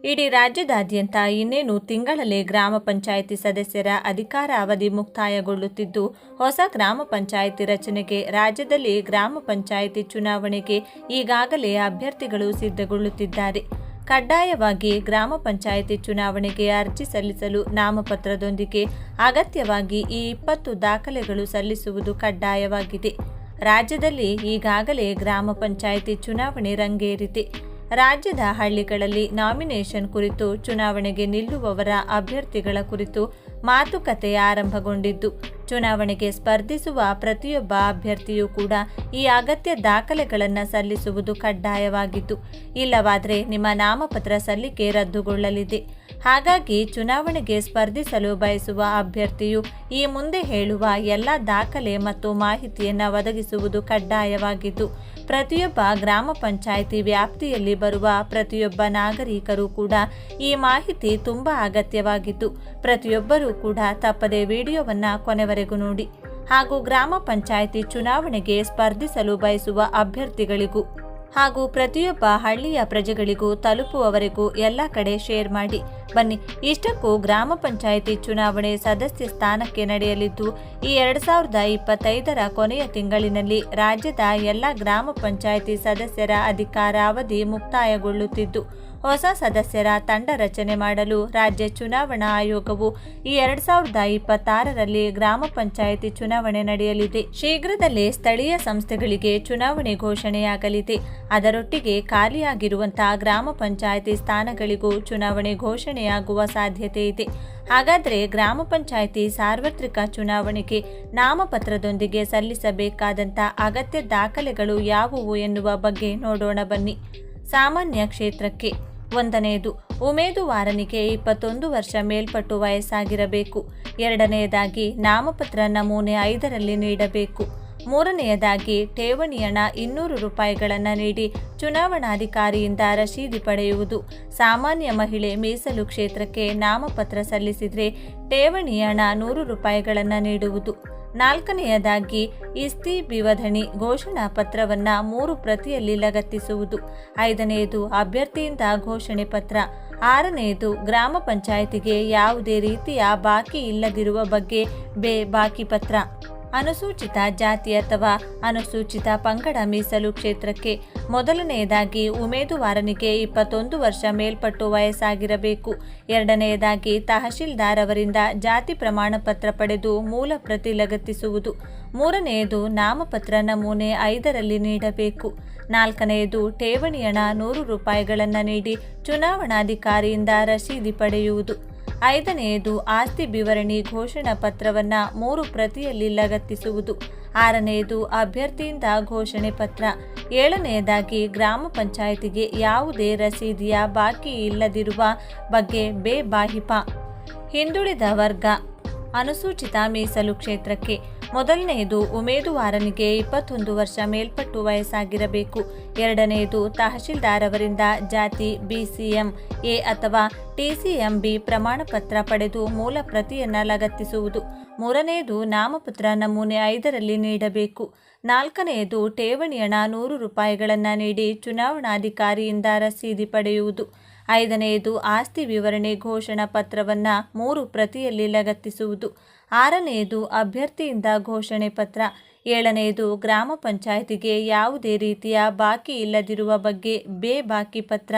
ಇಡೀ ರಾಜ್ಯದಾದ್ಯಂತ ಇನ್ನೇನು ತಿಂಗಳಲ್ಲೇ ಗ್ರಾಮ ಪಂಚಾಯಿತಿ ಸದಸ್ಯರ ಅಧಿಕಾರ ಅವಧಿ ಮುಕ್ತಾಯಗೊಳ್ಳುತ್ತಿದ್ದು, ಹೊಸ ಗ್ರಾಮ ಪಂಚಾಯಿತಿ ರಚನೆಗೆ ರಾಜ್ಯದಲ್ಲಿ ಗ್ರಾಮ ಪಂಚಾಯಿತಿ ಚುನಾವಣೆಗೆ ಈಗಾಗಲೇ ಅಭ್ಯರ್ಥಿಗಳು ಸಿದ್ಧಗೊಳ್ಳುತ್ತಿದ್ದಾರೆ. ಕಡ್ಡಾಯವಾಗಿ ಗ್ರಾಮ ಪಂಚಾಯಿತಿ ಚುನಾವಣೆಗೆ ಅರ್ಜಿ ಸಲ್ಲಿಸಲು ನಾಮಪತ್ರದೊಂದಿಗೆ ಅಗತ್ಯವಾಗಿ ಈ 20 ದಾಖಲೆಗಳು ಸಲ್ಲಿಸುವುದು ಕಡ್ಡಾಯವಾಗಿದೆ. ರಾಜ್ಯದಲ್ಲಿ ಈಗಾಗಲೇ ಗ್ರಾಮ ಪಂಚಾಯಿತಿ ಚುನಾವಣೆ ರಂಗೇರಿದೆ. ರಾಜ್ಯದ ಹಳ್ಳಿಗಳಲ್ಲಿ ನಾಮಿನೇಷನ್ ಕುರಿತು, ಚುನಾವಣೆಗೆ ನಿಲ್ಲುವವರ ಅಭ್ಯರ್ಥಿಗಳ ಕುರಿತು ಮಾತುಕತೆ ಆರಂಭಗೊಂಡಿದ್ದು, ಚುನಾವಣೆಗೆ ಸ್ಪರ್ಧಿಸುವ ಪ್ರತಿಯೊಬ್ಬ ಅಭ್ಯರ್ಥಿಯೂ ಕೂಡ ಈ ಅಗತ್ಯ ದಾಖಲೆಗಳನ್ನು ಸಲ್ಲಿಸುವುದು ಕಡ್ಡಾಯವಾಗಿದ್ದು, ಇಲ್ಲವಾದರೆ ನಿಮ್ಮ ನಾಮಪತ್ರ ಸಲ್ಲಿಕೆ ರದ್ದುಗೊಳ್ಳಲಿದೆ. ಹಾಗಾಗಿ ಚುನಾವಣೆಗೆ ಸ್ಪರ್ಧಿಸಲು ಬಯಸುವ ಅಭ್ಯರ್ಥಿಯು ಈ ಮುಂದೆ ಹೇಳುವ ಎಲ್ಲ ದಾಖಲೆ ಮತ್ತು ಮಾಹಿತಿಯನ್ನು ಒದಗಿಸುವುದು ಕಡ್ಡಾಯವಾಗಿದ್ದು, ಪ್ರತಿಯೊಬ್ಬ ಗ್ರಾಮ ಪಂಚಾಯಿತಿ ವ್ಯಾಪ್ತಿಯಲ್ಲಿ ಬರುವ ಪ್ರತಿಯೊಬ್ಬ ನಾಗರಿಕರು ಕೂಡ ಈ ಮಾಹಿತಿ ತುಂಬ ಅಗತ್ಯವಾಗಿದ್ದು, ಪ್ರತಿಯೊಬ್ಬರೂ ಕೂಡ ತಪ್ಪದೆ ವಿಡಿಯೋವನ್ನು ಕೊನೆವರೆಗೂ ನೋಡಿ ಹಾಗೂ ಗ್ರಾಮ ಪಂಚಾಯಿತಿ ಚುನಾವಣೆಗೆ ಸ್ಪರ್ಧಿಸಲು ಬಯಸುವ ಅಭ್ಯರ್ಥಿಗಳಿಗೂ ಹಾಗೂ ಪ್ರತಿಯೊಬ್ಬ ಹಳ್ಳಿಯ ಪ್ರಜೆಗಳಿಗೂ ತಲುಪುವವರೆಗೂ ಎಲ್ಲ ಕಡೆ ಶೇರ್ ಮಾಡಿ. ಬನ್ನಿ, ಇಷ್ಟಕ್ಕೂ ಗ್ರಾಮ ಪಂಚಾಯಿತಿ ಚುನಾವಣೆ ಸದಸ್ಯ ಸ್ಥಾನಕ್ಕೆ ನಡೆಯಲಿದ್ದು, ಈ 2025ರ ಕೊನೆಯ ತಿಂಗಳಿನಲ್ಲಿ ರಾಜ್ಯದ ಎಲ್ಲ ಗ್ರಾಮ ಪಂಚಾಯಿತಿ ಸದಸ್ಯರ ಅಧಿಕಾರ ಅವಧಿ ಮುಕ್ತಾಯಗೊಳ್ಳುತ್ತಿದ್ದು, ಹೊಸ ಸದಸ್ಯರ ತಂಡ ರಚನೆ ಮಾಡಲು ರಾಜ್ಯ ಚುನಾವಣಾ ಆಯೋಗವು ಈ 2026ರಲ್ಲಿ ಗ್ರಾಮ ಪಂಚಾಯಿತಿ ಚುನಾವಣೆ ನಡೆಯಲಿದೆ. ಶೀಘ್ರದಲ್ಲೇ ಸ್ಥಳೀಯ ಸಂಸ್ಥೆಗಳಿಗೆ ಚುನಾವಣೆ ಘೋಷಣೆಯಾಗಲಿದೆ. ಅದರೊಟ್ಟಿಗೆ ಖಾಲಿಯಾಗಿರುವಂತಹ ಗ್ರಾಮ ಪಂಚಾಯಿತಿ ಸ್ಥಾನಗಳಿಗೂ ಚುನಾವಣೆ ಘೋಷಣೆಯಾಗುವ ಸಾಧ್ಯತೆ ಇದೆ. ಹಾಗಾದರೆ ಗ್ರಾಮ ಪಂಚಾಯಿತಿ ಸಾರ್ವತ್ರಿಕ ಚುನಾವಣೆಗೆ ನಾಮಪತ್ರದೊಂದಿಗೆ ಸಲ್ಲಿಸಬೇಕಾದಂಥ ಅಗತ್ಯ ದಾಖಲೆಗಳು ಯಾವುವು ಎನ್ನುವ ಬಗ್ಗೆ ನೋಡೋಣ ಬನ್ನಿ. ಸಾಮಾನ್ಯ ಕ್ಷೇತ್ರಕ್ಕೆ 1ನೇದು, ಉಮೇದುವಾರನಿಗೆ 21 ವರ್ಷ ಮೇಲ್ಪಟ್ಟು ವಯಸ್ಸಾಗಿರಬೇಕು. 2ನೇದಾಗಿ ನಾಮಪತ್ರ ನಮೂನೆ 5ರಲ್ಲಿ ನೀಡಬೇಕು. 3ನೇದಾಗಿ ಠೇವಣಿ ಹಣ 200 ರೂಪಾಯಿಗಳನ್ನು ನೀಡಿ ಚುನಾವಣಾಧಿಕಾರಿಯಿಂದ ರಶೀದಿ ಪಡೆಯುವುದು. ಸಾಮಾನ್ಯ ಮಹಿಳೆ ಮೀಸಲು ಕ್ಷೇತ್ರಕ್ಕೆ ನಾಮಪತ್ರ ಸಲ್ಲಿಸಿದರೆ ಠೇವಣಿ ಹಣ 100 ರೂಪಾಯಿಗಳನ್ನು ನೀಡುವುದು. 4ನೇದಾಗಿ ಇಸ್ತಿಬಿವಧಣಿ ಘೋಷಣಾ ಪತ್ರವನ್ನು 3 ಪ್ರತಿಯಲ್ಲಿ ಲಗತ್ತಿಸುವುದು. 5ನೇದು ಅಭ್ಯರ್ಥಿಯಿಂದ ಘೋಷಣೆ ಪತ್ರ. 6ನೇದು ಗ್ರಾಮ ಪಂಚಾಯಿತಿಗೆ ಯಾವುದೇ ರೀತಿಯ ಬಾಕಿ ಇಲ್ಲದಿರುವ ಬಗ್ಗೆ ಬಾಕಿ ಪತ್ರ. ಅನುಸೂಚಿತ ಜಾತಿ ಅಥವಾ ಅನುಸೂಚಿತ ಪಂಗಡ ಮೀಸಲು ಕ್ಷೇತ್ರಕ್ಕೆ 1ನೇದಾಗಿ ಉಮೇದುವಾರನಿಗೆ 21 ವರ್ಷ ಮೇಲ್ಪಟ್ಟು ವಯಸ್ಸಾಗಿರಬೇಕು. 2ನೇದಾಗಿ ತಹಶೀಲ್ದಾರ್ ಅವರಿಂದ ಜಾತಿ ಪ್ರಮಾಣ ಪತ್ರ ಪಡೆದು ಮೂಲ ಪ್ರತಿ ಲಗತ್ತಿಸುವುದು. 3ನೇದು ನಾಮಪತ್ರ ನಮೂನೆ 5ರಲ್ಲಿ ನೀಡಬೇಕು. 4ನೇದು ಠೇವಣಿ ಹಣ 100 ರೂಪಾಯಿಗಳನ್ನು ನೀಡಿ ಚುನಾವಣಾಧಿಕಾರಿಯಿಂದ ರಶೀದಿ ಪಡೆಯುವುದು. 5ನೇದು ಆಸ್ತಿ ವಿವರಣಿ ಘೋಷಣಾ ಪತ್ರವನ್ನು 3 ಪ್ರತಿಯಲ್ಲಿ ಲಗತ್ತಿಸುವುದು. 6ನೇದು ಅಭ್ಯರ್ಥಿಯಿಂದ ಘೋಷಣೆ ಪತ್ರ. 7ನೇದಾಗಿ ಗ್ರಾಮ ಪಂಚಾಯಿತಿಗೆ ಯಾವುದೇ ರಸೀದಿಯ ಬಾಕಿ ಇಲ್ಲದಿರುವ ಬಗ್ಗೆ ಬಾಹಿಪ. ಹಿಂದುಳಿದ ವರ್ಗ ಅನುಸೂಚಿತ ಮೀಸಲು ಕ್ಷೇತ್ರಕ್ಕೆ 1ನೇದು ಉಮೇದುವಾರನಿಗೆ 21 ವರ್ಷ ಮೇಲ್ಪಟ್ಟು ವಯಸ್ಸಾಗಿರಬೇಕು. 2ನೇದು ತಹಶೀಲ್ದಾರ್ ಅವರಿಂದ ಜಾತಿ BCM A ಅಥವಾ TCM B ಪ್ರಮಾಣ ಪತ್ರ ಪಡೆದು ಮೂಲ ಪ್ರತಿಯನ್ನು ಲಗತ್ತಿಸುವುದು. 3ನೇದು ನಾಮಪತ್ರ ನಮೂನೆ 5ರಲ್ಲಿ ನೀಡಬೇಕು. 4ನೇದು ಠೇವಣಿ ಹಣ 100 ರೂಪಾಯಿಗಳನ್ನು ನೀಡಿ ಚುನಾವಣಾಧಿಕಾರಿಯಿಂದ ರಸೀದಿ ಪಡೆಯುವುದು. 5ನೇದು ಆಸ್ತಿ ವಿವರಣೆ ಘೋಷಣಾ ಪತ್ರವನ್ನು 3 ಪ್ರತಿಯಲ್ಲಿ ಲಗತ್ತಿಸುವುದು. 6ನೇದು ಅಭ್ಯರ್ಥಿಯಿಂದ ಘೋಷಣೆ ಪತ್ರ. 7ನೇದು ಗ್ರಾಮ ಪಂಚಾಯಿತಿಗೆ ಯಾವುದೇ ರೀತಿಯ ಬಾಕಿ ಇಲ್ಲದಿರುವ ಬಗ್ಗೆ ಬಾಕಿ ಪತ್ರ.